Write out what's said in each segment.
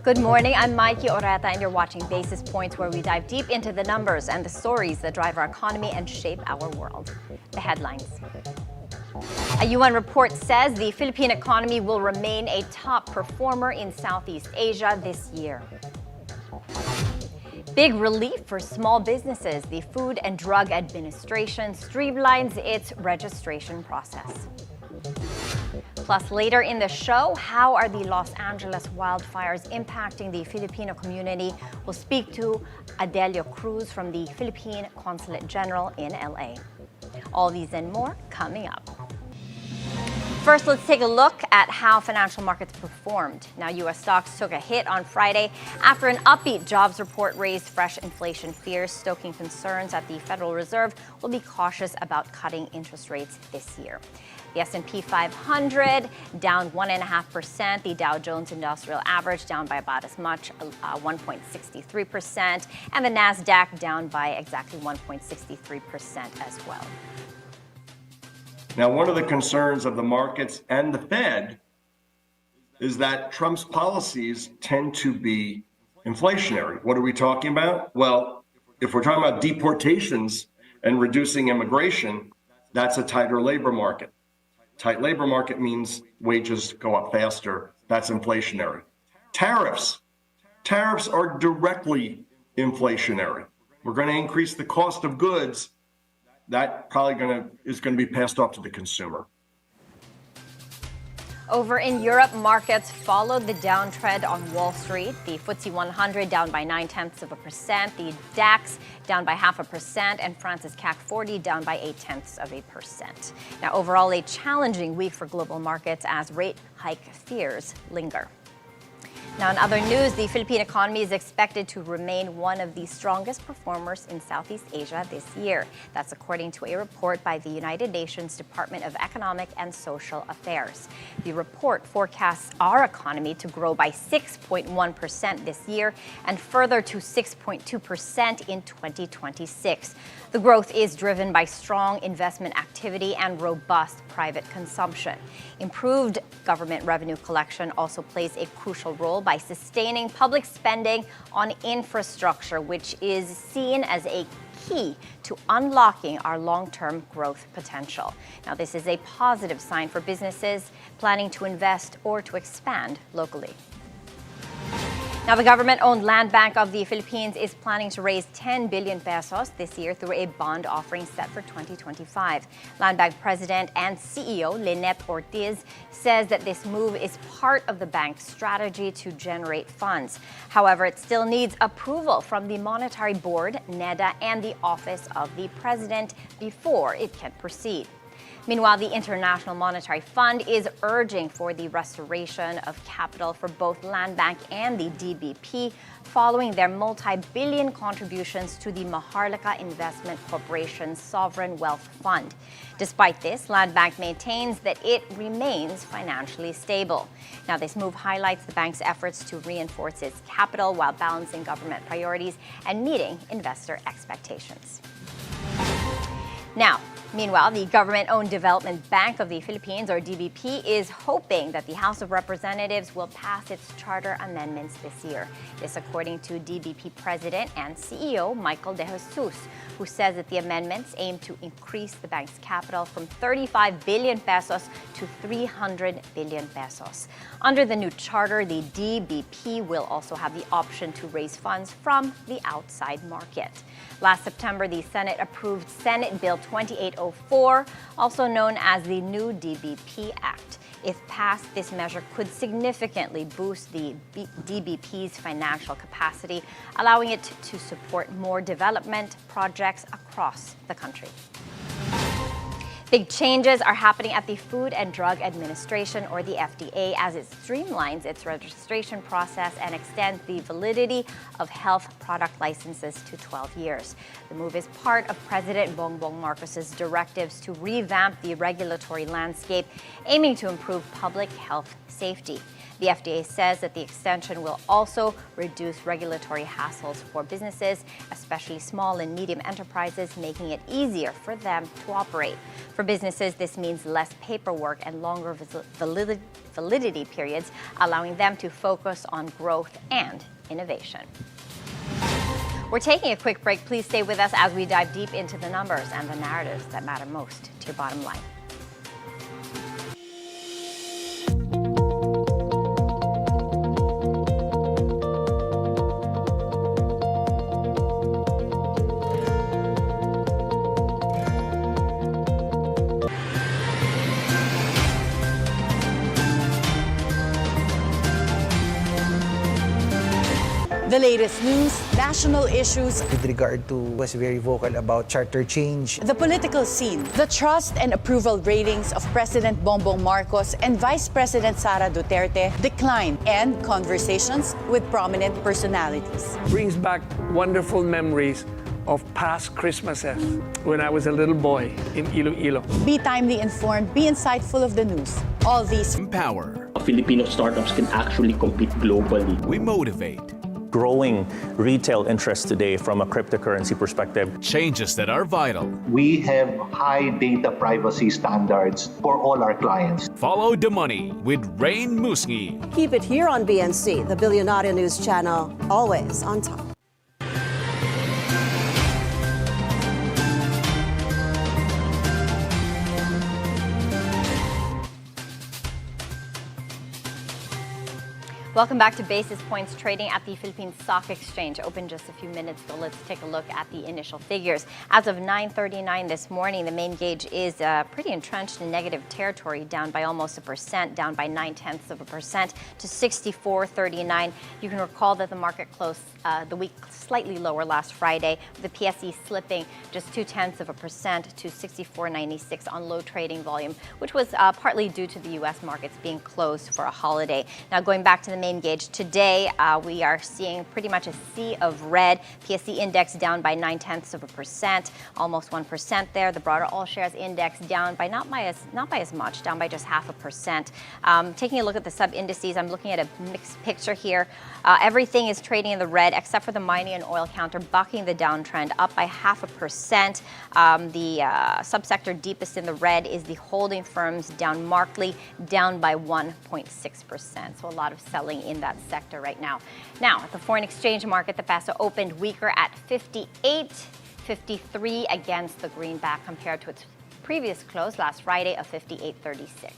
Good morning, I'm Maiki Oreta and you're watching Basis Points, where we dive deep into the numbers and the stories that drive our economy and shape our world. The headlines. A UN report says the Philippine economy will remain a top performer in Southeast Asia this year. Big relief for small businesses. The Food and Drug Administration streamlines its registration process. Plus, later in the show, how are the Los Angeles wildfires impacting the Filipino community? We'll speak to Adelio from the Philippine Consulate General in LA. All these and more coming up. First, let's take a look at how financial markets performed. Now, U.S. stocks took a hit on Friday after an upbeat jobs report raised fresh inflation fears, stoking concerns that the Federal Reserve will be cautious about cutting interest rates this year. The S&P 500 down 1.5%. The Dow Jones Industrial Average down by about as much, 1.63%. And the NASDAQ down by exactly 1.63% as well. Now, one of the concerns of the markets and the Fed is that Trump's policies tend to be inflationary. What are we talking about? Well, if we're talking about deportations and reducing immigration, that's a tighter labor market. Tight labor market means wages go up faster. That's inflationary. Tariffs are directly inflationary. We're going to increase the cost of goods. That probably is going to be passed off to the consumer. Over in Europe, markets followed the downtrend on Wall Street. The FTSE 100 down by 0.9%, the DAX down by 0.5%, and France's CAC 40 down by 0.8%. Now, overall, a challenging week for global markets as rate hike fears linger. Now, in other news, the Philippine economy is expected to remain one of the strongest performers in Southeast Asia this year. That's according to a report by the United Nations Department of Economic and Social Affairs. The report forecasts our economy to grow by 6.1% this year and further to 6.2% in 2026. The growth is driven by strong investment activity and robust private consumption. Improved government revenue collection also plays a crucial role by sustaining public spending on infrastructure, which is seen as a key to unlocking our long-term growth potential. Now, this is a positive sign for businesses planning to invest or to expand locally. Now, the government-owned Land Bank of the Philippines is planning to raise 10 billion pesos this year through a bond offering set for 2025. Land Bank President and CEO Lynette Ortiz says that this move is part of the bank's strategy to generate funds. However, it still needs approval from the Monetary Board, NEDA, and the Office of the President before it can proceed. Meanwhile, the International Monetary Fund is urging for the restoration of capital for both Land Bank and the DBP following their multi-billion contributions to the Maharlika Investment Corporation's Sovereign Wealth Fund. Despite this, Land Bank maintains that it remains financially stable. Now, this move highlights the bank's efforts to reinforce its capital while balancing government priorities and meeting investor expectations. Now, meanwhile, the Government-Owned Development Bank of the Philippines, or DBP, is hoping that the House of Representatives will pass its charter amendments this year. This according to DBP President and CEO Michael De Jesus, who says that the amendments aim to increase the bank's capital from 35 billion pesos to 300 billion pesos. Under the new charter, the DBP will also have the option to raise funds from the outside market. Last September, the Senate approved Senate Bill 2804, also known as the new DBP Act. If passed, this measure could significantly boost the DBP's financial capacity, allowing it to support more development projects across the country. Big changes are happening at the Food and Drug Administration, or the FDA, as it streamlines its registration process and extends the validity of health product licenses to 12 years. The move is part of President Bongbong Marcos's directives to revamp the regulatory landscape, aiming to improve public health safety. The FDA says that the extension will also reduce regulatory hassles for businesses, especially small and medium enterprises, making it easier for them to operate. For businesses, this means less paperwork and longer validity periods, allowing them to focus on growth and innovation. We're taking a quick break. Please stay with us as we dive deep into the numbers and the narratives that matter most to your bottom line. The latest news, national issues, with regard to was very vocal about charter change. the political scene, the trust and approval ratings of President Bongbong Marcos and Vice President Sara Duterte decline, and conversations with prominent personalities. Brings back wonderful memories of past Christmases when I was a little boy in Iloilo. Be timely informed, be insightful of the news. All these Empower. Filipino startups can actually compete globally. We motivate. Growing retail interest today from a cryptocurrency perspective. Changes that are vital. We have high data privacy standards for all our clients. Follow the money with Rain Musngi. Keep it here on BNC, the Bilyonaryo News Channel, always on top. Welcome back to Basis Points Trading at the Philippine Stock Exchange. Opened just a few minutes ago. Let's take a look at the initial figures. As of 9:39 this morning, the main gauge is pretty entrenched in negative territory, down by almost 1%, down by 0.9% to 64.39. You can recall that the market closed the week slightly lower last Friday, with the PSE slipping just 0.2% to 64.96 on low trading volume, which was partly due to the U.S. markets being closed for a holiday. Now, going back to the main gauge today, we are seeing pretty much a sea of red. PSE index down by 0.9%, almost 1% there. The broader all shares index down by not by as much, down by just 0.5%. Taking a look at the sub indices, I'm looking at a mixed picture here. Everything is trading in the red except for the mining and oil counter, bucking the downtrend, up by 0.5%. The subsector deepest in the red is the holding firms, down markedly, down by 1.6%. So a lot of selling in that sector right now. Now, at the foreign exchange market, the peso opened weaker at 58.53 against the greenback compared to its previous close last Friday of 58.36.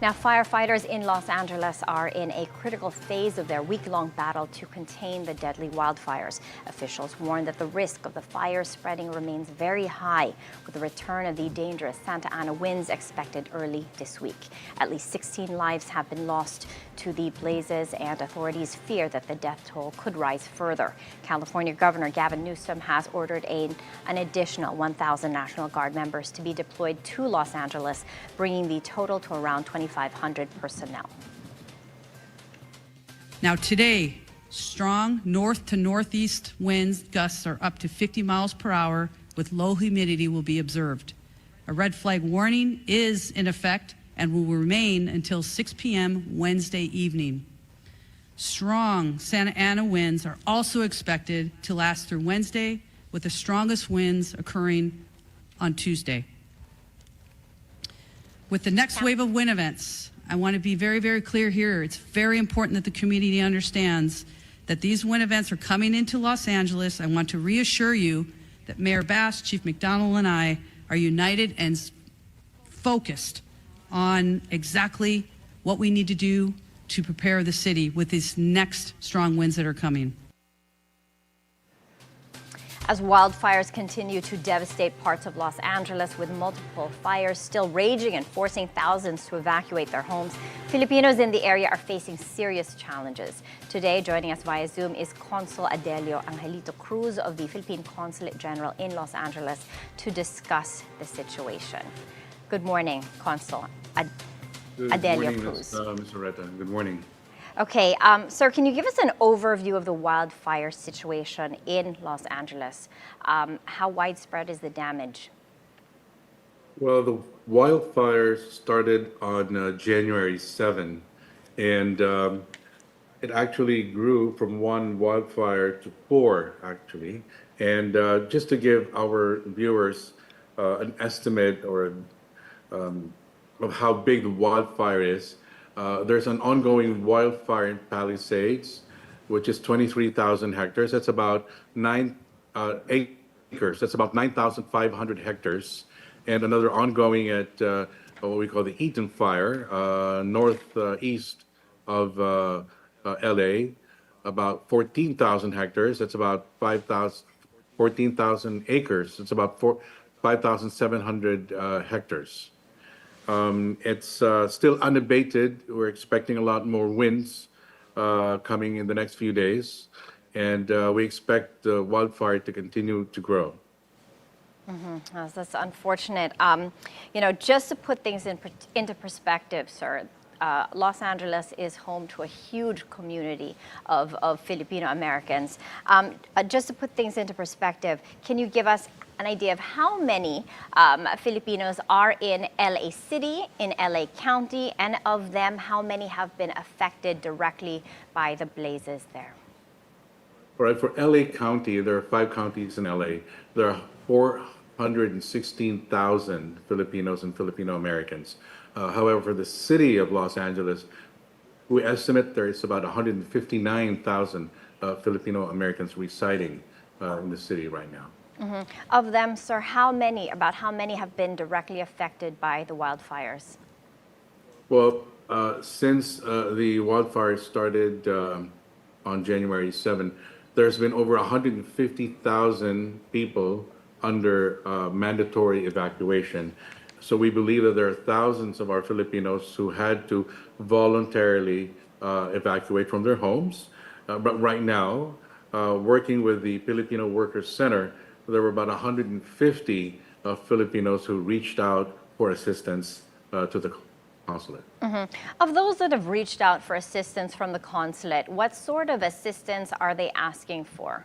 Now, firefighters in Los Angeles are in a critical phase of their week-long battle to contain the deadly wildfires. Officials warn that the risk of the fires spreading remains very high, with the return of the dangerous Santa Ana winds expected early this week. At least 16 lives have been lost to the blazes, and authorities fear that the death toll could rise further. California Governor Gavin Newsom has ordered an additional 1,000 National Guard members to be deployed to Los Angeles, bringing the total to around 2,500 personnel. Now today, strong north to northeast winds gusts are up to 50 miles per hour with low humidity will be observed. A red flag warning is in effect and will remain until 6 p.m. Wednesday evening. Strong Santa Ana winds are also expected to last through Wednesday, with the strongest winds occurring on Tuesday. With the next wave of wind events, I want to be very, very clear here. It's very important that the community understands that these wind events are coming into Los Angeles. I want to reassure you that Mayor Bass, Chief McDonald, and I are united and focused on exactly what we need to do to prepare the city with these next strong winds that are coming. As wildfires continue to devastate parts of Los Angeles, with multiple fires still raging and forcing thousands to evacuate their homes, Filipinos in the area are facing serious challenges. Today, joining us via Zoom is Consul Adelio Angelito Cruz of the Philippine Consulate General in Los Angeles to discuss the situation. Good morning, Consul Adelio Cruz. Ms. Oreta. Good morning. Okay, sir, can you give us an overview of the wildfire situation in Los Angeles? How widespread is the damage? Well, the wildfires started on January 7, and it actually grew from one wildfire to four, actually. And just to give our viewers an estimate of how big the wildfire is, there's an ongoing wildfire in Palisades, which is 23,000 hectares. That's about 9 acres. That's about 9,500 hectares. And another ongoing at what we call the Eaton Fire, northeast of LA, about 14,000 hectares. That's about 14,000 acres. It's about 5,700 hectares. It's still unabated. We're expecting a lot more winds coming in the next few days, and we expect the wildfire to continue to grow. That's unfortunate. Just to put things into perspective, sir, Los Angeles is home to a huge community of Filipino Americans. Just to put things into perspective, can you give us an idea of how many Filipinos are in LA City, in LA County, and of them, how many have been affected directly by the blazes there? All right, for LA County, there are 5 counties in LA. There are 416,000 Filipinos and Filipino Americans. However, for the city of Los Angeles, we estimate there is about 159,000 Filipino Americans residing in the city right now. Of them, sir, about how many have been directly affected by the wildfires? Well, since the wildfire started on January 7, there's been over 150,000 people under mandatory evacuation. So we believe that there are thousands of our Filipinos who had to voluntarily evacuate from their homes. But right now, working with the Filipino Workers Center, there were about 150 Filipinos who reached out for assistance to the consulate. Of those that have reached out for assistance from the consulate, what sort of assistance are they asking for?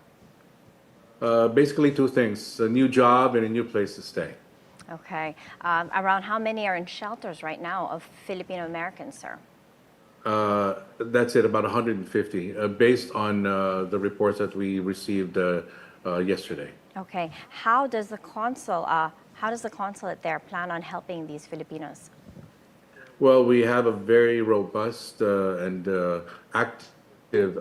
Basically 2 things, a new job and a new place to stay. Okay. Around how many are in shelters right now of Filipino Americans, sir? That's it, about 150, based on the reports that we received yesterday. Okay. How does the consulate there plan on helping these Filipinos? Well, we have a very robust and active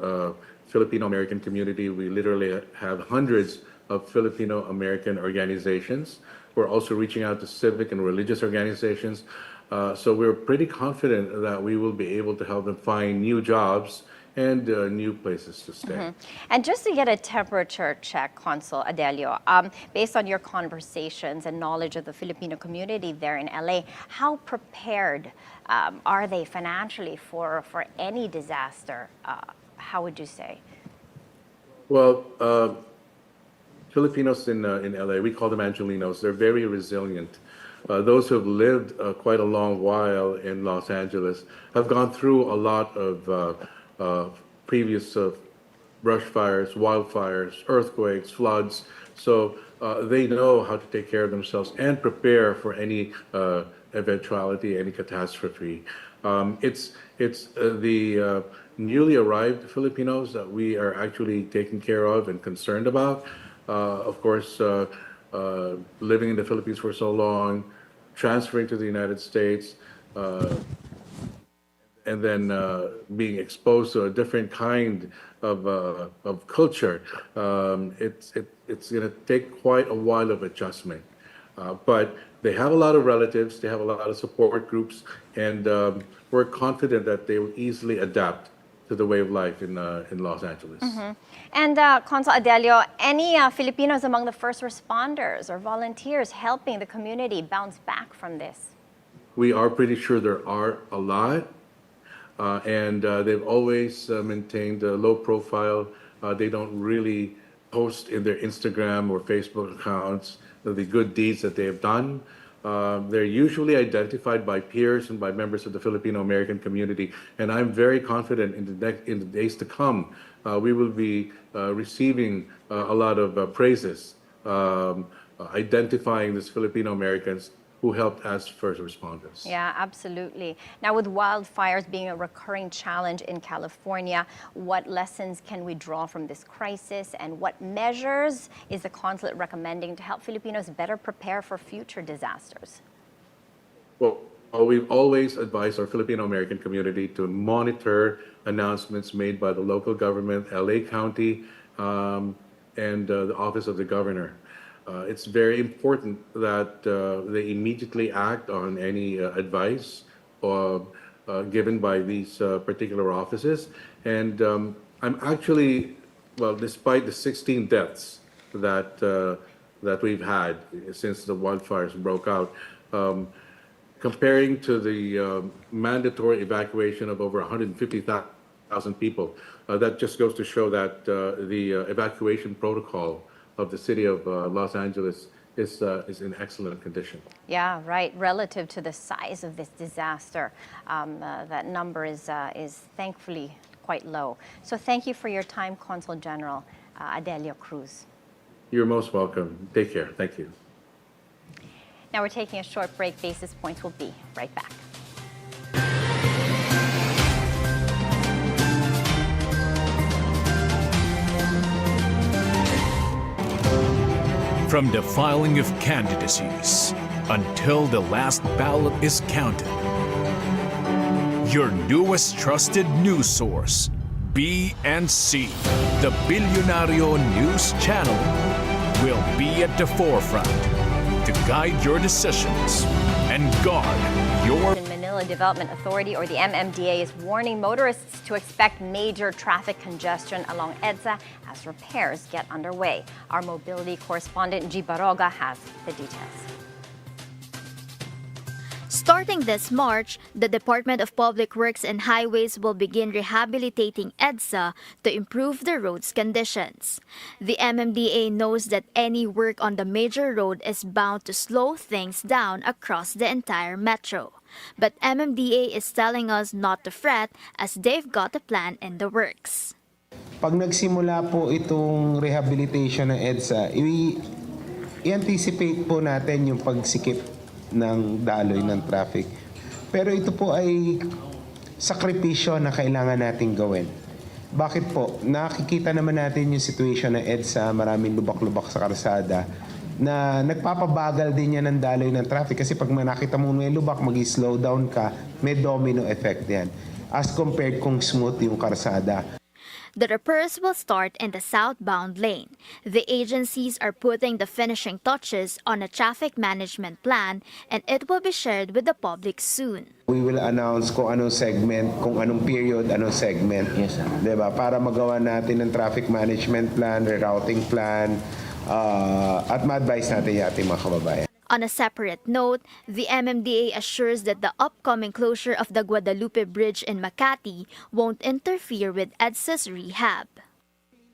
Filipino American community. We literally have hundreds of Filipino American organizations. We're also reaching out to civic and religious organizations. So we're pretty confident that we will be able to help them find new jobs and new places to stay. And just to get a temperature check, Consul Adelio, based on your conversations and knowledge of the Filipino community there in LA, how prepared are they financially for any disaster? How would you say? Well, Filipinos in LA, we call them Angelinos, they're very resilient. Those who have lived quite a long while in Los Angeles have gone through a lot of previous brush fires, wildfires, earthquakes, floods. So they know how to take care of themselves and prepare for any eventuality, any catastrophe. It's the newly arrived Filipinos that we are actually taking care of and concerned about. Of course, living in the Philippines for so long, transferring to the United States, and then being exposed to a different kind of culture, it's going to take quite a while of adjustment. But they have a lot of relatives, they have a lot of support groups, and we're confident that they will easily adapt to the way of life in Los Angeles. And Consul Adelio, any Filipinos among the first responders or volunteers helping the community bounce back from this? We are pretty sure there are a lot, and they've always maintained a low profile. They don't really post in their Instagram or Facebook accounts the good deeds that they have done. They're usually identified by peers and by members of the Filipino American community, and I'm very confident in the days to come, we will be receiving a lot of praises, identifying these Filipino Americans who helped as first responders. Yeah, absolutely. Now, with wildfires being a recurring challenge in California, what lessons can we draw from this crisis, and what measures is the consulate recommending to help Filipinos better prepare for future disasters? Well, we've always advised our Filipino-American community to monitor announcements made by the local government, LA County, and the Office of the Governor. It's very important that they immediately act on any advice given by these particular offices. And I'm actually, well, despite the 16 deaths that we've had since the wildfires broke out, comparing to the mandatory evacuation of over 150,000 people, that just goes to show that the evacuation protocol of the city of Los Angeles is in excellent condition. Yeah, right. Relative to the size of this disaster, that number is thankfully quite low. So thank you for your time, Consul General Adelio Cruz. You're most welcome. Take care. Thank you. Now we're taking a short break. Basis Points will be right back. From the filing of candidacies until the last ballot is counted, your newest trusted news source, BNC, the Bilyonaryo News Channel, will be at the forefront to guide your decisions and guard your... Manila Development Authority, or the MMDA, is warning motorists to expect major traffic congestion along EDSA as repairs get underway. Our mobility correspondent G. Baroga has the details. Starting this March, the Department of Public Works and Highways will begin rehabilitating EDSA to improve the road's conditions. The MMDA knows that any work on the major road is bound to slow things down across the entire metro. But MMDA is telling us not to fret as they've got a plan in the works. Pag nagsimula po itong rehabilitation ng EDSA, i-anticipate po natin yung pagsikip ng daloy ng traffic. Pero ito po ay sakripisyo na kailangan nating gawin. Bakit po? Nakikita naman natin yung situation ng EDSA, maraming lubak-lubak sa karsada, na nagpapabagal din yan ng daloy ng traffic. Kasi pag nakita mo may lubak, mag-slow down ka, may domino effect yan. As compared kung smooth yung karsada. The repairs will start in the southbound lane. The agencies are putting the finishing touches on a traffic management plan, and it will be shared with the public soon. We will announce kung anong segment, kung anong period, anong segment. Yes, sir. Diba? Para magawa natin ng traffic management plan, rerouting plan, at ma-advise natin yung ating mga kababayan. On a separate note, the MMDA assures that the upcoming closure of the Guadalupe Bridge in Makati won't interfere with EDSA's rehab.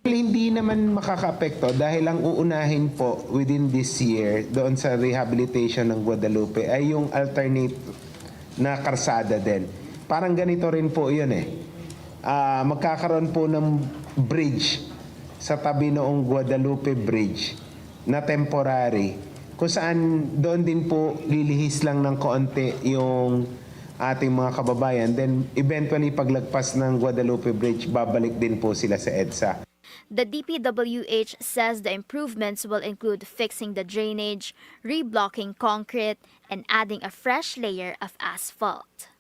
Hindi naman makaka-apekto dahil ang uunahin po within this year doon sa rehabilitation ng Guadalupe ay yung alternate na karsada din. Parang ganito rin po yun eh. Magkakaroon po ng bridge sa tabi noong Guadalupe Bridge na temporary, kung saan doon din po lilihis lang ng konti yung ating mga kababayan. Then eventually paglagpas ng Guadalupe Bridge, babalik din po sila sa EDSA. The DPWH says the improvements will include fixing the drainage, reblocking concrete, and adding a fresh layer of asphalt.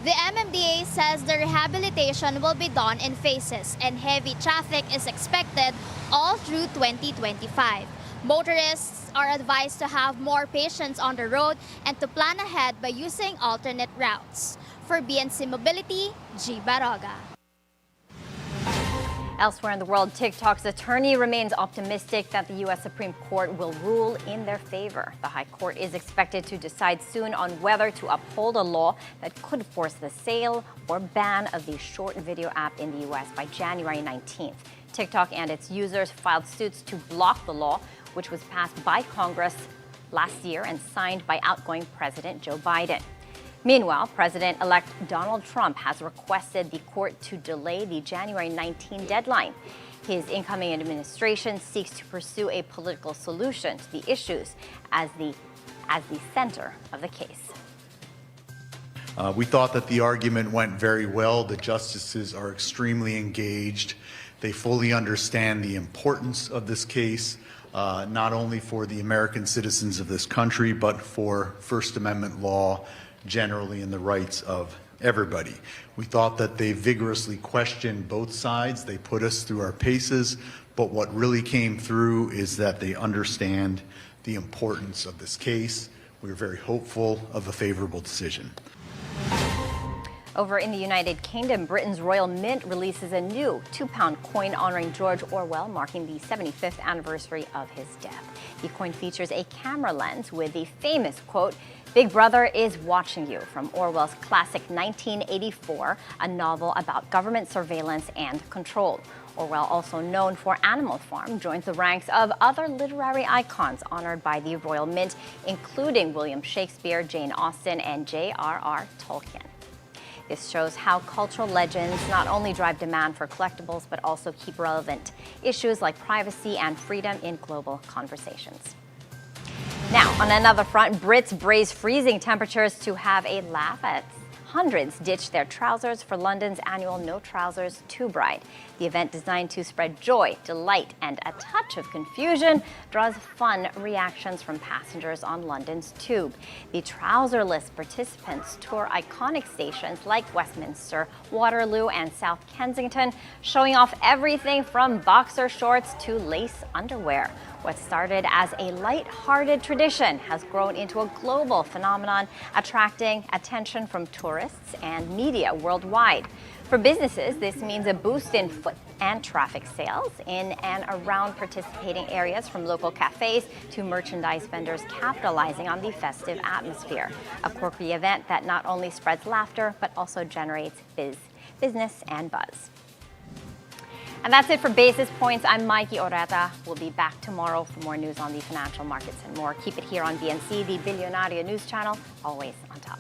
The MMDA says the rehabilitation will be done in phases and heavy traffic is expected all through 2025. Motorists are advised to have more patience on the road and to plan ahead by using alternate routes. For BNC Mobility, G. Baroga. Elsewhere in the world, TikTok's attorney remains optimistic that the U.S. Supreme Court will rule in their favor. The High Court is expected to decide soon on whether to uphold a law that could force the sale or ban of the short video app in the U.S. by January 19th. TikTok and its users filed suits to block the law, which was passed by Congress last year and signed by outgoing President Joe Biden. Meanwhile, President-elect Donald Trump has requested the court to delay the January 19 deadline. His incoming administration seeks to pursue a political solution to the issues as the as the center of the case. We thought that the argument went very well. The justices are extremely engaged. They fully understand the importance of this case, not only for the American citizens of this country, but for First Amendment law generally and the rights of everybody. We thought that they vigorously questioned both sides. They put us through our paces, but what really came through is that they understand the importance of this case. We're very hopeful of a favorable decision. Over in the United Kingdom, Britain's Royal Mint releases a new £2 coin honoring George Orwell, marking the 75th anniversary of his death. The coin features a camera lens with the famous quote, "Big Brother is watching you," from Orwell's classic 1984, a novel about government surveillance and control. Orwell, also known for Animal Farm, joins the ranks of other literary icons honored by the Royal Mint, including William Shakespeare, Jane Austen, and J.R.R. Tolkien. This shows how cultural legends not only drive demand for collectibles, but also keep relevant issues like privacy and freedom in global conversations. Now, on another front, Brits brace freezing temperatures to have a laugh at. Hundreds ditched their trousers for London's annual No Trousers Tube Ride. The event, designed to spread joy, delight, and a touch of confusion, draws fun reactions from passengers on London's tube. The trouserless participants tour iconic stations like Westminster, Waterloo, and South Kensington, showing off everything from boxer shorts to lace underwear. What started as a light-hearted tradition has grown into a global phenomenon, attracting attention from tourists and media worldwide. For businesses, this means a boost in foot and traffic sales in and around participating areas, from local cafes to merchandise vendors capitalizing on the festive atmosphere. A quirky event that not only spreads laughter, but also generates business and buzz. And that's it for Basis Points. I'm Maiki Oreta. We'll be back tomorrow for more news on the financial markets and more. Keep it here on BNC, the Bilyonaryo news channel, always on top.